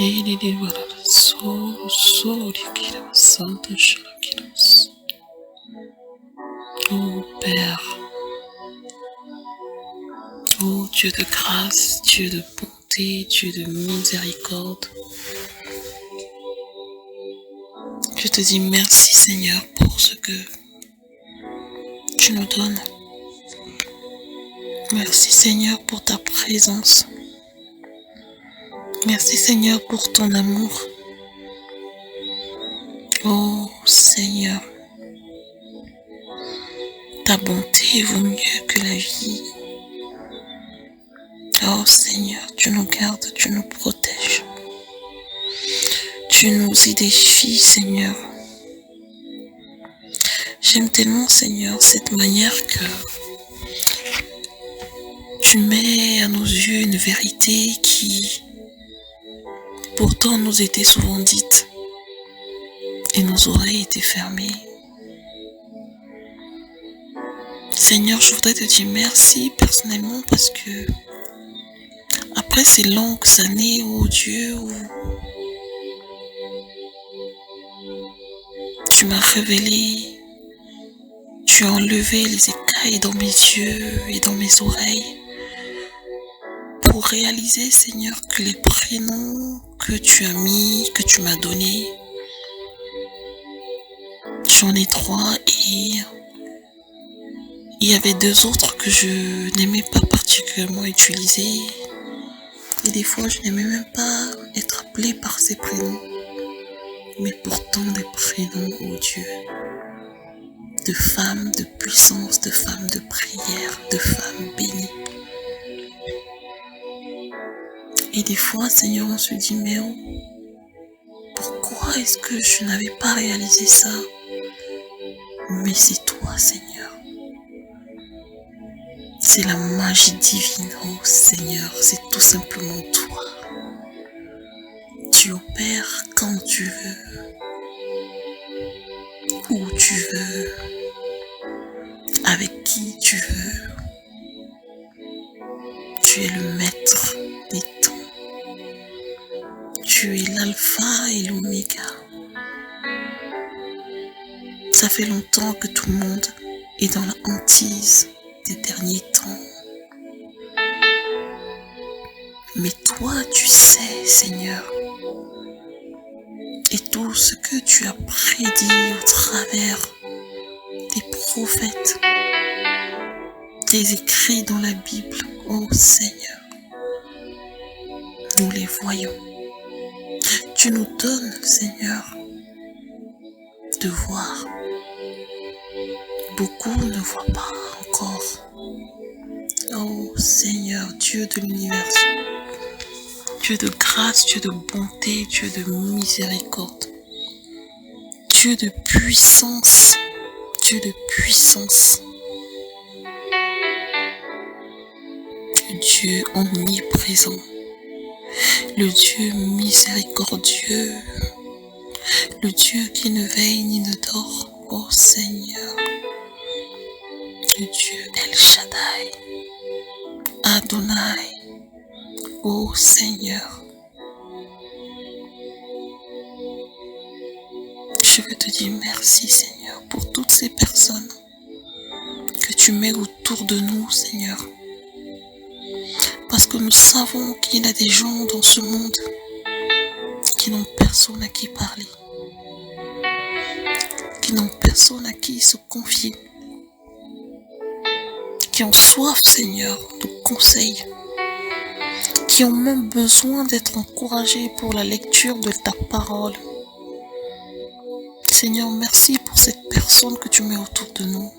Elili barara solo solo kila santa shalakilos. Ô Père, ô Dieu de grâce, Dieu de bonté, Dieu de miséricorde, je te dis merci Seigneur pour ce que tu nous donnes. Merci Seigneur pour ta présence. Merci Seigneur pour ton amour. Oh Seigneur, ta bonté vaut mieux que la vie. Oh Seigneur, tu nous gardes, tu nous protèges. Tu nous édifies Seigneur. J'aime tellement Seigneur cette manière que tu mets à nos yeux une vérité qui pourtant nous était souvent dite et nos oreilles étaient fermées. Seigneur, je voudrais te dire merci personnellement parce que après ces longues années, oh Dieu, où tu m'as révélé, tu as enlevé les écailles dans mes yeux et dans mes oreilles pour réaliser, Seigneur, que les prénoms que tu as mis, que tu m'as donnés, j'en ai 3 et il y avait 2 autres que je n'aimais pas particulièrement utiliser. Et des fois, je n'aimais même pas être appelée par ces prénoms. Mais pourtant, des prénoms, oh Dieu, de femmes de puissance, de femmes de prière, de femmes bénies. Et des fois, Seigneur, on se dit, mais oh, pourquoi est-ce que je n'avais pas réalisé ça? Mais c'est toi, Seigneur. C'est la magie divine, oh Seigneur, c'est tout simplement toi. Tu opères quand tu veux, où tu veux, avec qui tu veux. Tu es le maître des temps. Tu es l'alpha et l'oméga. Ça fait longtemps que tout le monde est dans la hantise des derniers temps. Mais toi, tu sais, Seigneur, et tout ce que tu as prédit au travers des prophètes, des écrits dans la Bible, oh Seigneur, nous les voyons. Tu nous donnes, Seigneur, de voir. Beaucoup ne voient pas encore. Oh Seigneur, Dieu de l'univers, Dieu de grâce, Dieu de bonté, Dieu de miséricorde, Dieu de puissance, Dieu de puissance, le Dieu omniprésent, le Dieu miséricordieux, le Dieu qui ne veille ni ne dort, oh Seigneur, le Dieu El Shaddai, Adonai, oh Seigneur. Je veux te dire merci Seigneur pour toutes ces personnes que tu mets autour de nous Seigneur. Parce que nous savons qu'il y a des gens dans ce monde qui n'ont personne à qui parler, qui n'ont personne à qui se confier, qui ont soif Seigneur de conseils, qui ont même besoin d'être encouragés pour la lecture de ta parole. Seigneur, merci pour cette personne que tu mets autour de nous.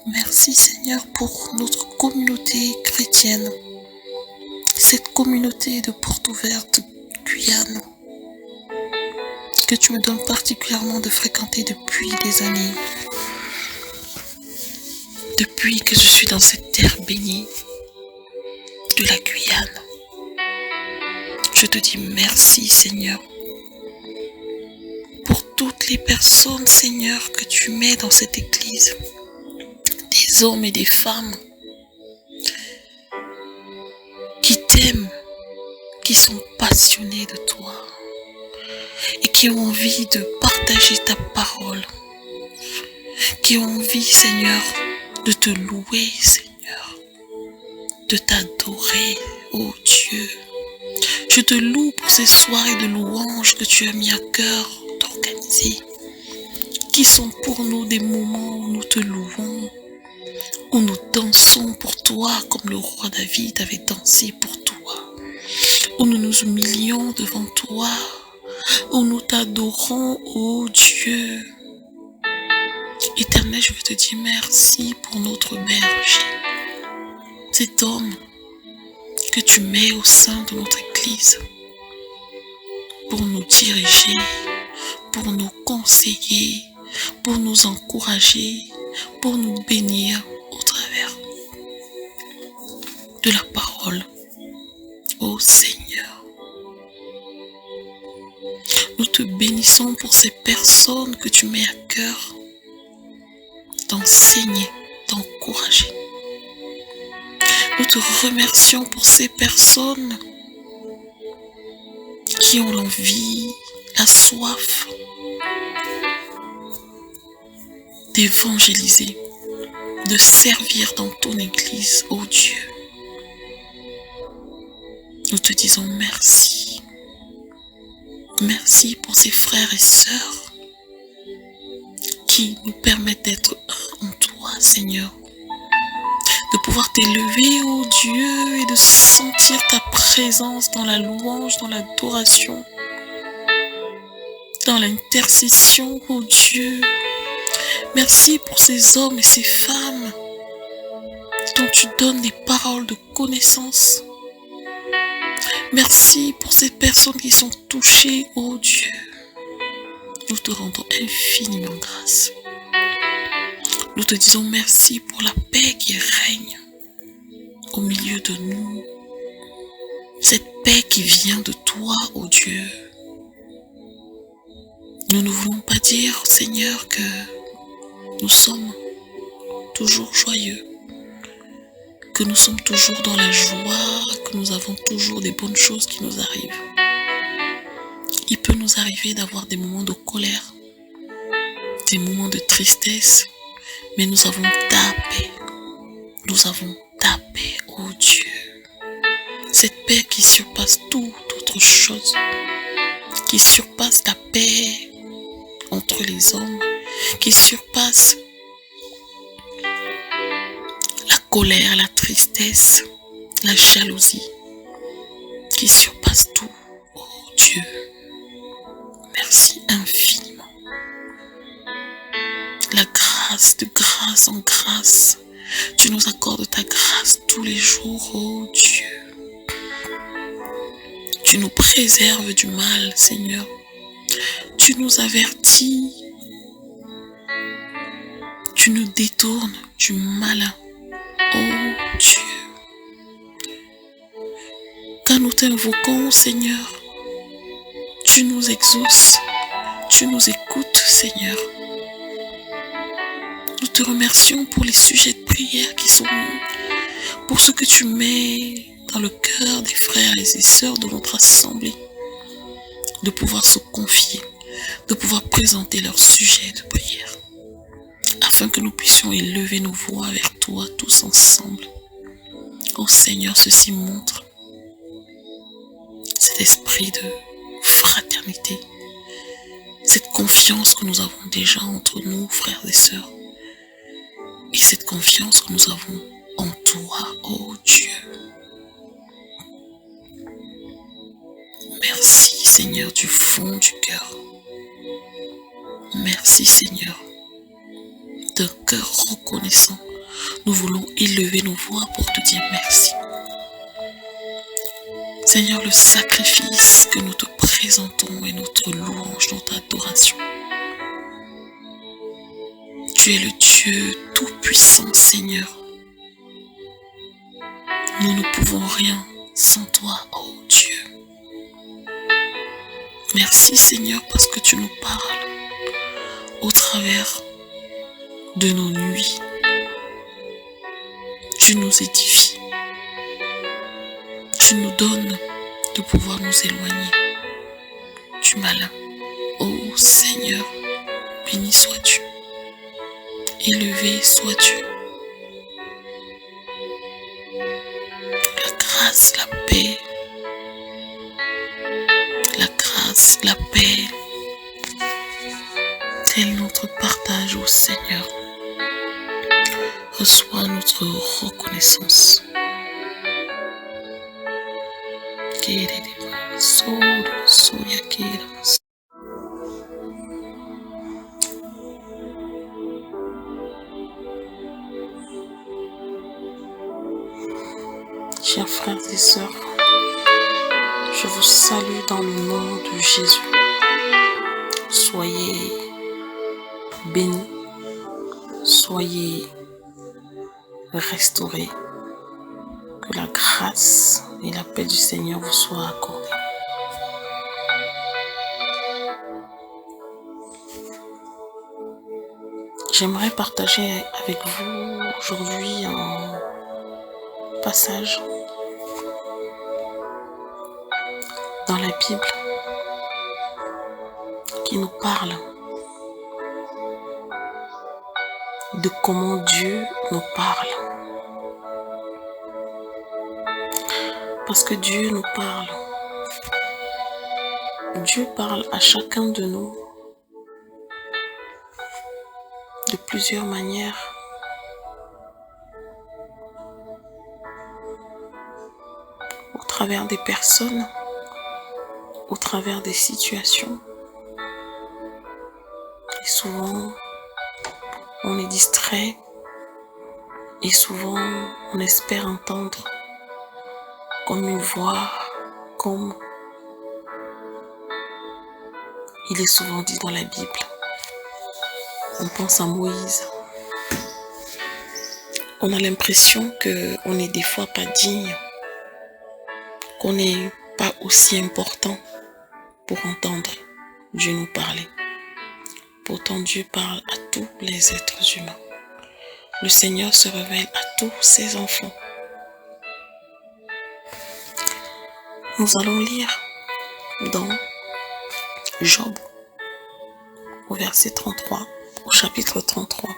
Merci Seigneur pour notre communauté chrétienne, cette communauté de Porte Ouverte, Guyane, que tu me donnes particulièrement de fréquenter depuis des années, depuis que je suis dans cette terre bénie de la Guyane. Je te dis merci Seigneur pour toutes les personnes Seigneur que tu mets dans cette église, des hommes et des femmes qui t'aiment, qui sont passionnés de toi et qui ont envie de partager ta parole, qui ont envie, Seigneur, de te louer, Seigneur, de t'adorer, ô Dieu. Je te loue pour ces soirées de louanges que tu as mis à cœur d'organiser, qui sont pour nous des moments où nous te louons, où nous dansons pour toi comme le roi David avait dansé pour toi, où nous nous humilions devant toi, où nous t'adorons, ô Dieu. Éternel, je veux te dire merci pour notre berger, cet homme que tu mets au sein de notre Église pour nous diriger, pour nous conseiller, pour nous encourager, pour nous bénir au travers de la parole, ô Seigneur. Nous te bénissons pour ces personnes que tu mets à cœur d'enseigner, d'encourager. Nous te remercions pour ces personnes qui ont l'envie, la soif d'évangéliser, de servir dans ton Église, ô Dieu. Nous te disons merci. Merci pour ces frères et sœurs qui nous permettent d'être un en toi, Seigneur. De pouvoir t'élever, ô Dieu, et de sentir ta présence dans la louange, dans l'adoration, dans l'intercession, ô Dieu. Merci pour ces hommes et ces femmes dont tu donnes des paroles de connaissance. Merci pour ces personnes qui sont touchées, ô Dieu. Nous te rendons infiniment grâce. Nous te disons merci pour la paix qui règne au milieu de nous. Cette paix qui vient de toi, ô Dieu. Nous ne voulons pas dire, Seigneur, que nous sommes toujours joyeux, que nous sommes toujours dans la joie, que nous avons toujours des bonnes choses qui nous arrivent. Il peut nous arriver d'avoir des moments de colère, des moments de tristesse, mais nous avons ta paix. Nous avons ta paix, ô Dieu. Cette paix qui surpasse toute autre chose, qui surpasse la paix entre les hommes, qui surpasse la colère, la tristesse, la jalousie, qui surpasse tout, ô Dieu. Merci infiniment. La grâce, de grâce en grâce, tu nous accordes ta grâce tous les jours, ô Dieu. Tu nous préserves du mal, Seigneur. Tu nous avertis. Tu nous détournes du malin, ô Dieu. Quand nous t'invoquons, Seigneur, tu nous exauces, tu nous écoutes, Seigneur. Nous te remercions pour les sujets de prière qui sont pour ce que tu mets dans le cœur des frères et des sœurs de notre assemblée, de pouvoir se confier, de pouvoir présenter leurs sujets de prière, afin que nous puissions élever nos voix vers toi tous ensemble. Ô Seigneur, ceci montre cet esprit de fraternité, cette confiance que nous avons déjà entre nous, frères et sœurs, et cette confiance que nous avons en toi, ô Dieu. Merci, Seigneur, du fond du cœur. Merci, Seigneur. D'un cœur reconnaissant, nous voulons élever nos voix pour te dire merci. Seigneur, le sacrifice que nous te présentons est notre louange, notre adoration. Tu es le Dieu tout-puissant, Seigneur. Nous ne pouvons rien sans toi, ô Dieu. Merci, Seigneur, parce que tu nous parles au travers de nos nuits. Tu nous édifies. Tu nous donnes de pouvoir nous éloigner du malin. Ô Seigneur, béni sois-tu, élevé sois-tu. La grâce, la paix, la paix, tel notre partage, ô Seigneur. Reçois notre reconnaissance. Chers frères et sœurs, je vous salue dans le nom de Jésus. Soyez bénis, soyez restaurés. Que la grâce et la paix du Seigneur vous soient accordées. J'aimerais partager avec vous aujourd'hui un passage dans la Bible qui nous parle de comment Dieu nous parle. Parce que Dieu nous parle. Dieu parle à chacun de nous de plusieurs manières. Au travers des personnes, au travers des situations. Et souvent, on est distrait et souvent, on espère entendre comme une voix, comme il est souvent dit dans la Bible. On pense à Moïse. On a l'impression qu'on n'est des fois pas digne, qu'on n'est pas aussi important pour entendre Dieu nous parler. Pourtant, Dieu parle à tous les êtres humains. Le Seigneur se révèle à tous ses enfants. Nous allons lire dans Job, au verset 33, au chapitre 33.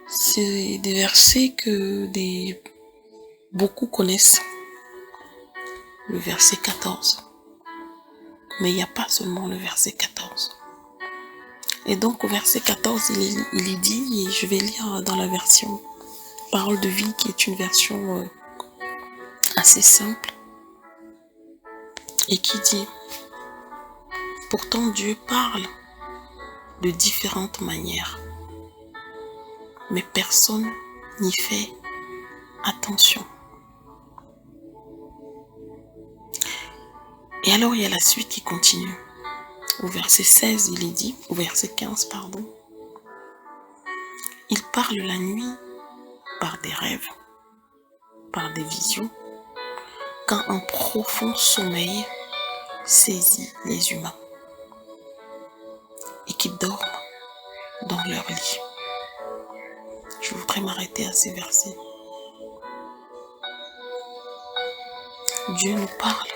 C'est des versets que beaucoup connaissent. Le verset 14. Mais il n'y a pas seulement le verset 14. Et donc au verset 14, il est dit, et je vais lire dans la version Parole de vie, qui est une version assez simple, et qui dit: pourtant Dieu parle de différentes manières, mais personne n'y fait attention. Et alors il y a la suite qui continue. Au verset 16, il est dit, au verset 15, pardon, il parle la nuit par des rêves, par des visions, quand un profond sommeil saisit les humains et qui dorment dans leur lit. Je voudrais m'arrêter à ces versets. Dieu nous parle.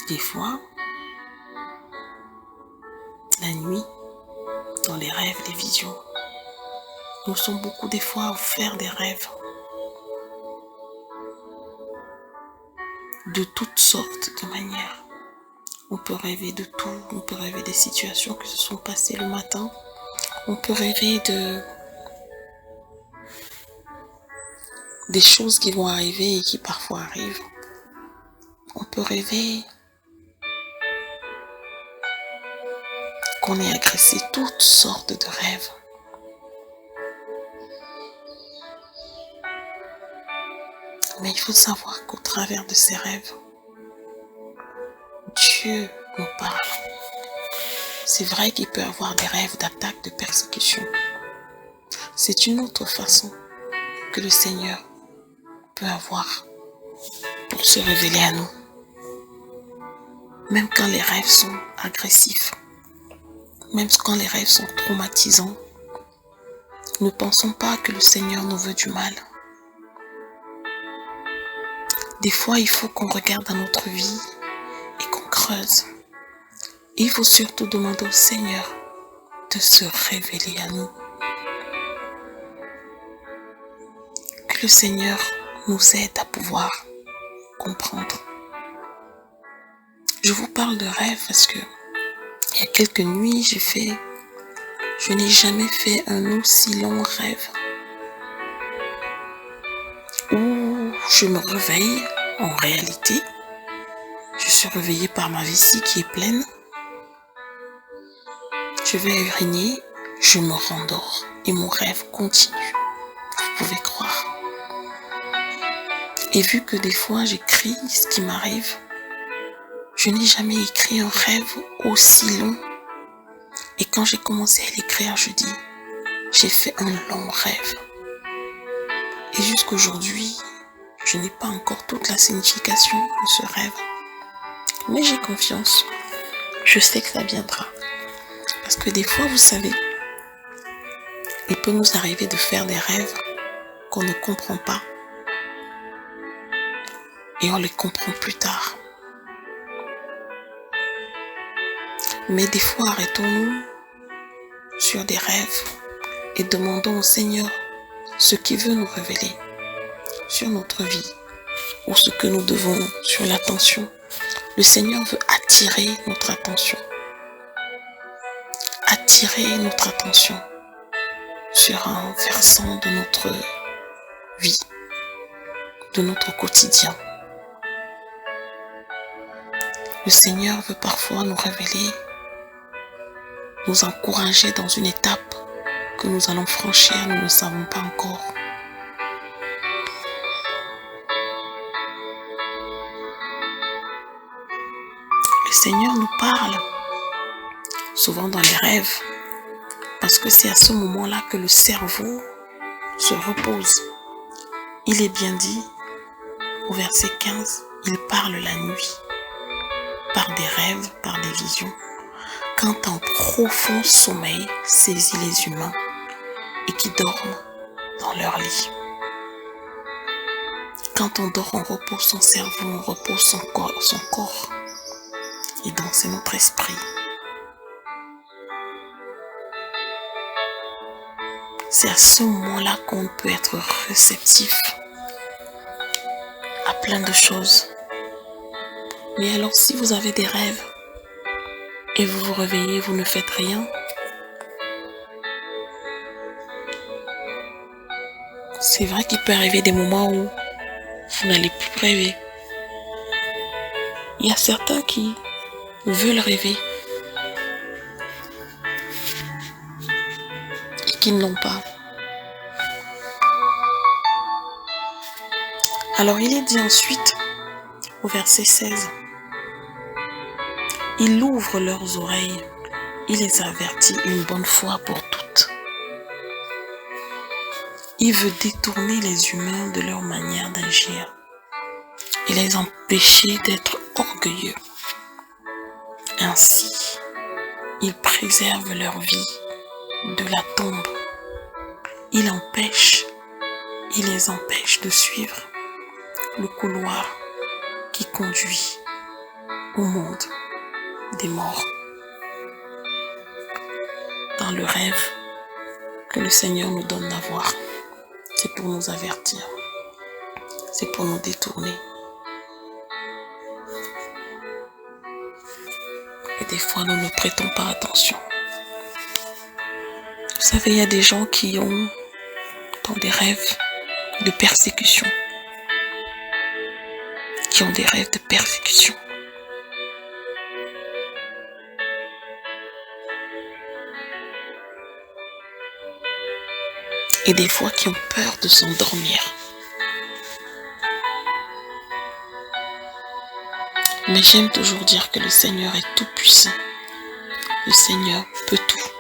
Des fois, la nuit, dans les rêves, les visions, nous sommes beaucoup des fois à faire des rêves de toutes sortes de manières. On peut rêver de tout, on peut rêver des situations qui se sont passées le matin, on peut rêver des choses qui vont arriver et qui parfois arrivent. On peut rêver qu'on est agressé, toutes sortes de rêves. Mais il faut savoir qu'au travers de ces rêves, Dieu nous parle. C'est vrai qu'il peut y avoir des rêves d'attaque, de persécution. C'est une autre façon que le Seigneur peut avoir pour se révéler à nous. Même quand les rêves sont agressifs, même quand les rêves sont traumatisants, ne pensons pas que le Seigneur nous veut du mal. Des fois, il faut qu'on regarde dans notre vie et qu'on creuse. Il faut surtout demander au Seigneur de se révéler à nous. Que le Seigneur nous aide à pouvoir comprendre. Je vous parle de rêve parce que il y a quelques nuits, je n'ai jamais fait un aussi long rêve où je me réveille en réalité. Je suis réveillée par ma vessie qui est pleine. Je vais uriner, je me rendors et mon rêve continue. Vous pouvez croire. Et vu que des fois j'écris ce qui m'arrive, je n'ai jamais écrit un rêve aussi long. Et quand j'ai commencé à l'écrire, je dis, j'ai fait un long rêve. Et jusqu'aujourd'hui, je n'ai pas encore toute la signification de ce rêve. Mais j'ai confiance. Je sais que ça viendra. Parce que des fois, vous savez, il peut nous arriver de faire des rêves qu'on ne comprend pas. Et on les comprend plus tard. Mais des fois, arrêtons-nous sur des rêves et demandons au Seigneur ce qu'il veut nous révéler sur notre vie ou ce que nous devons sur l'attention. Le Seigneur veut attirer notre attention. Attirer notre attention sur un versant de notre vie, de notre quotidien. Le Seigneur veut parfois nous révéler, nous encourager dans une étape que nous allons franchir, nous ne savons pas encore. Le Seigneur nous parle souvent dans les rêves parce que c'est à ce moment-là que le cerveau se repose. Il est bien dit au verset 15, il parle la nuit par des rêves, par des visions, quand un profond sommeil saisit les humains et qui dorment dans leur lit. Quand on dort, on repose son cerveau, on repose son corps. Et donc c'est notre esprit. C'est à ce moment-là qu'on peut être réceptif à plein de choses. Mais alors si vous avez des rêves et vous vous réveillez, vous ne faites rien, c'est vrai qu'il peut arriver des moments où vous n'allez plus rêver. Il y a certains qui veulent rêver et qui ne l'ont pas. Alors il est dit ensuite au verset 16, il ouvre leurs oreilles, il les avertit une bonne fois pour toutes. Il veut détourner les humains de leur manière d'agir et les empêcher d'être orgueilleux. Ainsi, il préserve leur vie de la tombe. Il les empêche de suivre le couloir qui conduit au monde des morts. Dans le rêve que le Seigneur nous donne d'avoir, c'est pour nous avertir, c'est pour nous détourner. Et des fois, nous ne prêtons pas attention. Vous savez, il y a des gens qui ont dans des rêves de persécution, qui ont des rêves de persécution. Et des fois qui ont peur de s'endormir. Mais j'aime toujours dire que le Seigneur est tout puissant. Le Seigneur peut tout.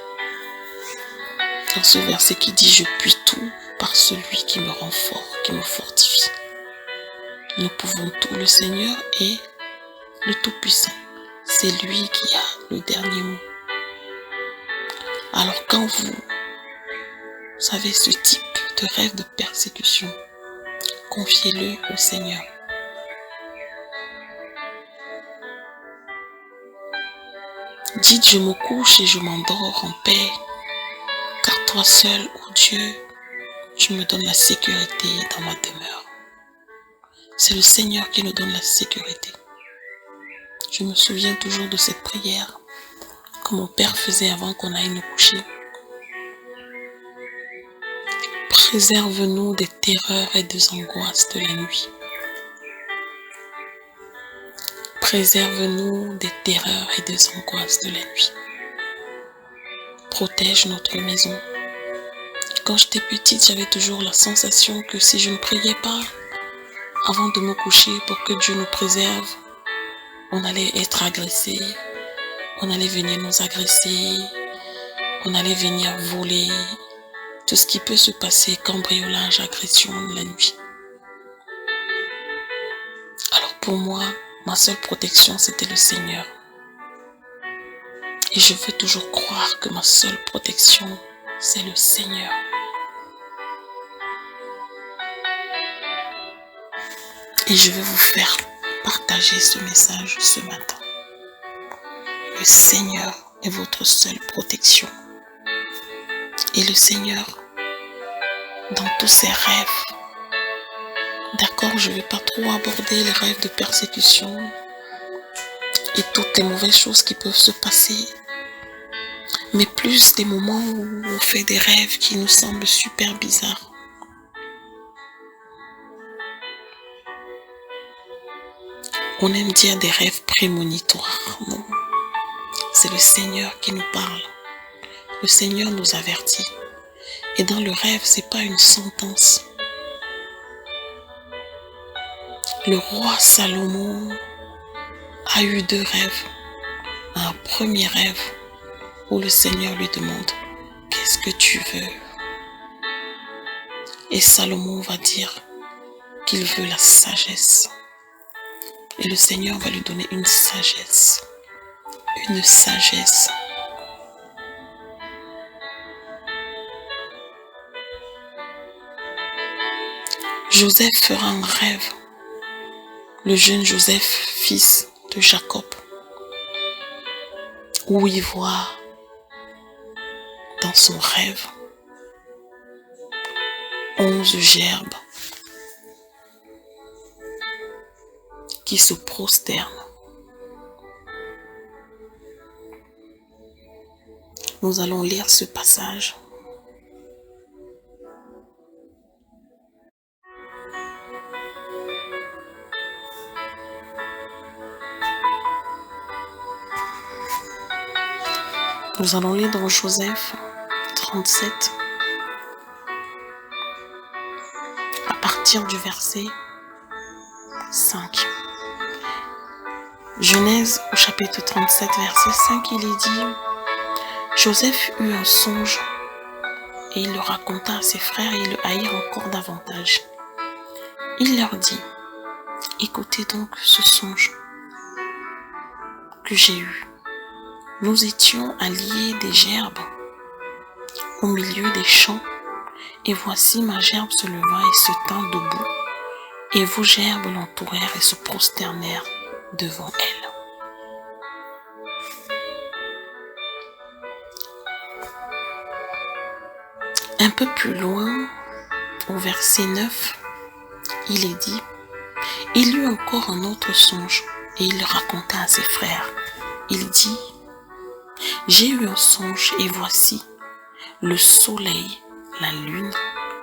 Dans ce verset qui dit « Je puis tout par celui qui me rend fort, qui me fortifie ». Nous pouvons tout. Le Seigneur est le Tout-Puissant. C'est lui qui a le dernier mot. Alors quand vous avez ce type de rêve de persécution, confiez-le au Seigneur. Dites, je me couche et je m'endors en paix, car toi seul, ô Dieu, tu me donnes la sécurité dans ma demeure. C'est le Seigneur qui nous donne la sécurité. Je me souviens toujours de cette prière que mon père faisait avant qu'on aille nous coucher. Préserve-nous des terreurs et des angoisses de la nuit. Préserve-nous des terreurs et des angoisses de la nuit. Protège notre maison. Quand j'étais petite, j'avais toujours la sensation que si je ne priais pas avant de me coucher pour que Dieu nous préserve, on allait être agressé, on allait venir nous agresser, on allait venir voler, tout ce qui peut se passer, cambriolage, agression la nuit. Alors pour moi, ma seule protection, c'était le Seigneur. Et je veux toujours croire que ma seule protection, c'est le Seigneur. Et je vais vous faire partager ce message ce matin. Le Seigneur est votre seule protection. Et le Seigneur, dans tous ses rêves, d'accord, je ne vais pas trop aborder les rêves de persécution et toutes les mauvaises choses qui peuvent se passer, mais plus des moments où on fait des rêves qui nous semblent super bizarres. On aime dire des rêves prémonitoires. Non, c'est le Seigneur qui nous parle. Le Seigneur nous avertit. Et dans le rêve, ce n'est pas une sentence. Le roi Salomon a eu 2 rêves. Un premier rêve où le Seigneur lui demande « Qu'est-ce que tu veux ?» Et Salomon va dire qu'il veut la sagesse. Et le Seigneur va lui donner une sagesse. Une sagesse. Joseph fera un rêve. Le jeune Joseph, fils de Jacob, où il voit dans son rêve 11 gerbes qui se prosternent. Nous allons lire ce passage. Nous allons lire dans Joseph 37, à partir du verset 5. Genèse au chapitre 37, verset 5, il est dit « Joseph eut un songe et il le raconta à ses frères et ils le haïrent encore davantage. Il leur dit « Écoutez donc ce songe que j'ai eu. Nous étions à lier des gerbes au milieu des champs, et voici ma gerbe se leva et se tint debout, et vos gerbes l'entourèrent et se prosternèrent devant elle. » Un peu plus loin, au verset 9, il est dit « Il eut encore un autre songe, et il le raconta à ses frères. Il dit « J'ai eu un songe, et voici, le soleil, la lune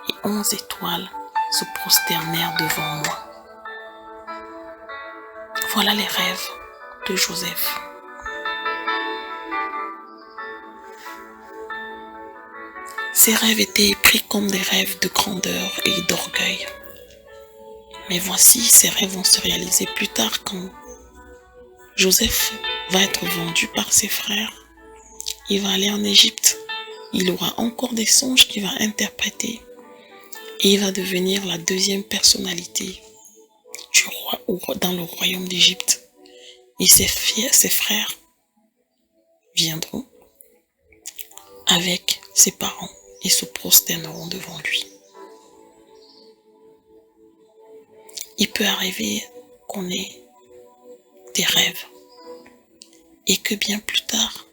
et 11 étoiles se prosternèrent devant moi. » Voilà les rêves de Joseph. Ces rêves étaient pris comme des rêves de grandeur et d'orgueil. Mais voici, ces rêves vont se réaliser plus tard quand Joseph va être vendu par ses frères. Il va aller en Égypte. Il aura encore des songes qu'il va interpréter. Et il va devenir la deuxième personnalité du roi dans le royaume d'Égypte. Et ses frères viendront avec ses parents et se prosterneront devant lui. Il peut arriver qu'on ait des rêves et que bien plus tard,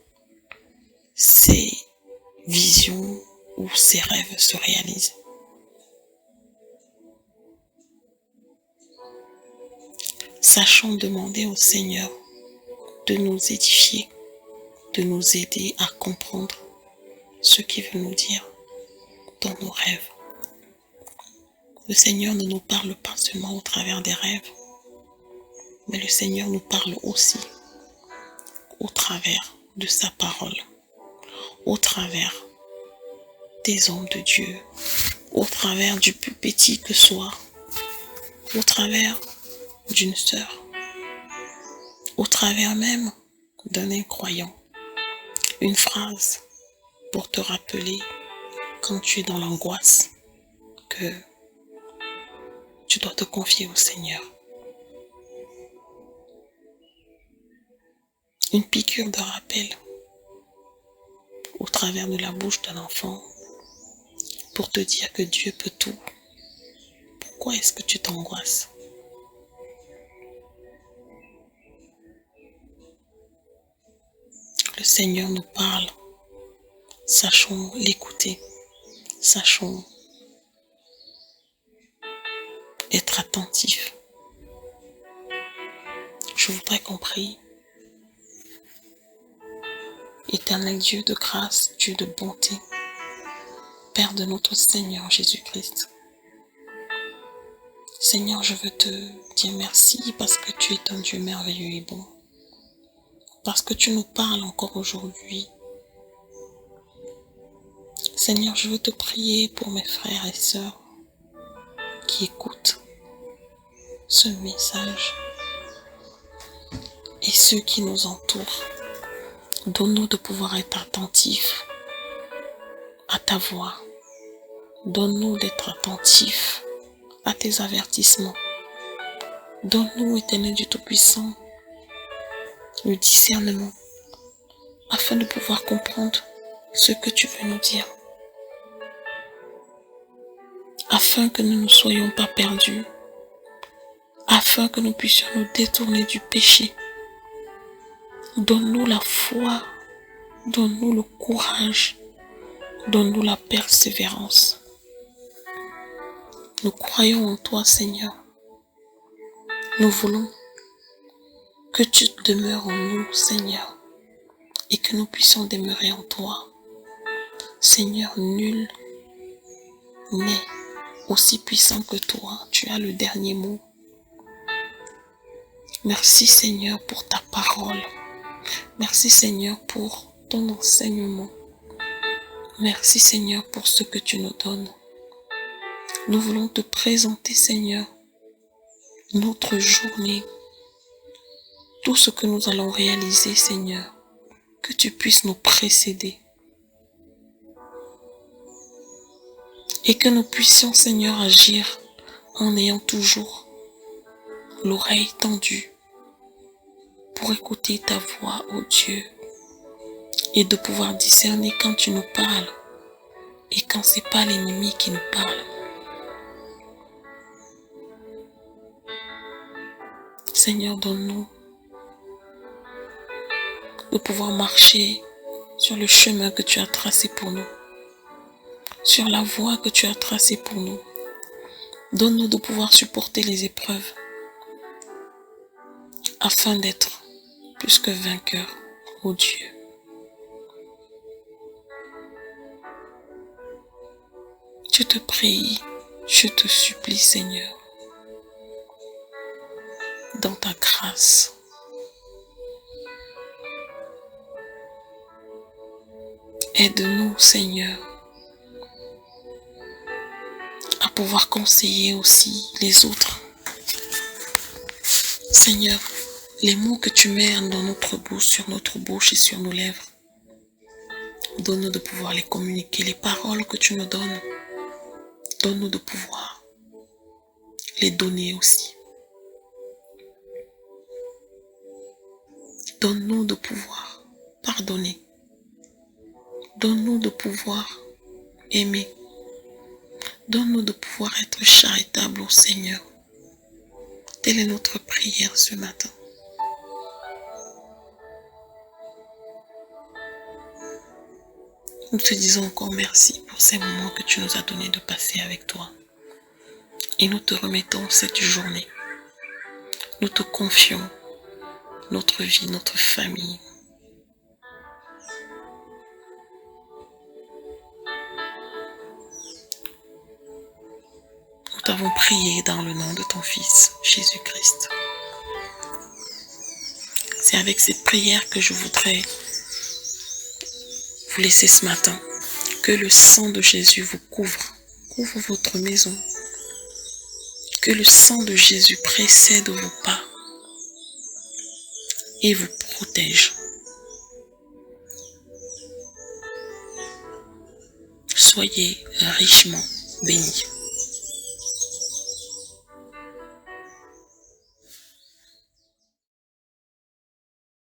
visions ou ses rêves se réalisent. Sachons demander au Seigneur de nous édifier, de nous aider à comprendre ce qu'il veut nous dire dans nos rêves. Le Seigneur ne nous parle pas seulement au travers des rêves, mais le Seigneur nous parle aussi au travers de sa parole, au travers des hommes de Dieu, au travers du plus petit que soit, au travers d'une sœur, au travers même d'un incroyant. Une phrase pour te rappeler quand tu es dans l'angoisse que tu dois te confier au Seigneur. Une piqûre de rappel au travers de la bouche d'un enfant pour te dire que Dieu peut tout. Pourquoi est-ce que tu t'angoisses? Le Seigneur nous parle. Sachons l'écouter. Sachons être attentifs. Je voudrais qu'on prie. Éternel Dieu de grâce, Dieu de bonté, Père de notre Seigneur Jésus-Christ. Seigneur, je veux te dire merci parce que tu es un Dieu merveilleux et bon. Parce que tu nous parles encore aujourd'hui. Seigneur, je veux te prier pour mes frères et sœurs qui écoutent ce message et ceux qui nous entourent. Donne-nous de pouvoir être attentifs à ta voix. Donne-nous d'être attentifs à tes avertissements. Donne-nous, Éternel Dieu Tout-Puissant, le discernement afin de pouvoir comprendre ce que tu veux nous dire. Afin que nous ne soyons pas perdus. Afin que nous puissions nous détourner du péché. Donne-nous la foi. Donne-nous le courage. Donne-nous la persévérance. Nous croyons en toi, Seigneur. Nous voulons que tu demeures en nous, Seigneur, et que nous puissions demeurer en toi. Seigneur, nul n'est aussi puissant que toi. Tu as le dernier mot. Merci, Seigneur, pour ta parole. Merci, Seigneur, pour ton enseignement. Merci, Seigneur, pour ce que tu nous donnes. Nous voulons te présenter, Seigneur, notre journée, tout ce que nous allons réaliser, Seigneur, que tu puisses nous précéder. Et que nous puissions, Seigneur, agir en ayant toujours l'oreille tendue pour écouter ta voix, ô Dieu, et de pouvoir discerner quand tu nous parles et quand c'est pas l'ennemi qui nous parle. Seigneur, donne-nous de pouvoir marcher sur le chemin que tu as tracé pour nous, sur la voie que tu as tracée pour nous. Donne-nous de pouvoir supporter les épreuves afin d'être plus que vainqueurs, ô Dieu. Je te prie, je te supplie, Seigneur, dans ta grâce, aide-nous, Seigneur, à pouvoir conseiller aussi les autres. Seigneur, les mots que tu mets dans notre bouche, sur notre bouche et sur nos lèvres, donne-nous de pouvoir les communiquer. Les paroles que tu nous donnes, donne-nous de pouvoir les donner aussi. Donne-nous de pouvoir pardonner. Donne-nous de pouvoir aimer. Donne-nous de pouvoir être charitable au Seigneur. Telle est notre prière ce matin. Nous te disons encore merci pour ces moments que tu nous as donné de passer avec toi. Et nous te remettons cette journée. Nous te confions notre vie, notre famille. Nous t'avons prié dans le nom de ton Fils, Jésus-Christ. C'est avec cette prière que je voudrais vous laisser ce matin. Que le sang de Jésus vous couvre votre maison. Que le sang de Jésus précède vos pas et vous protège. Soyez richement bénis.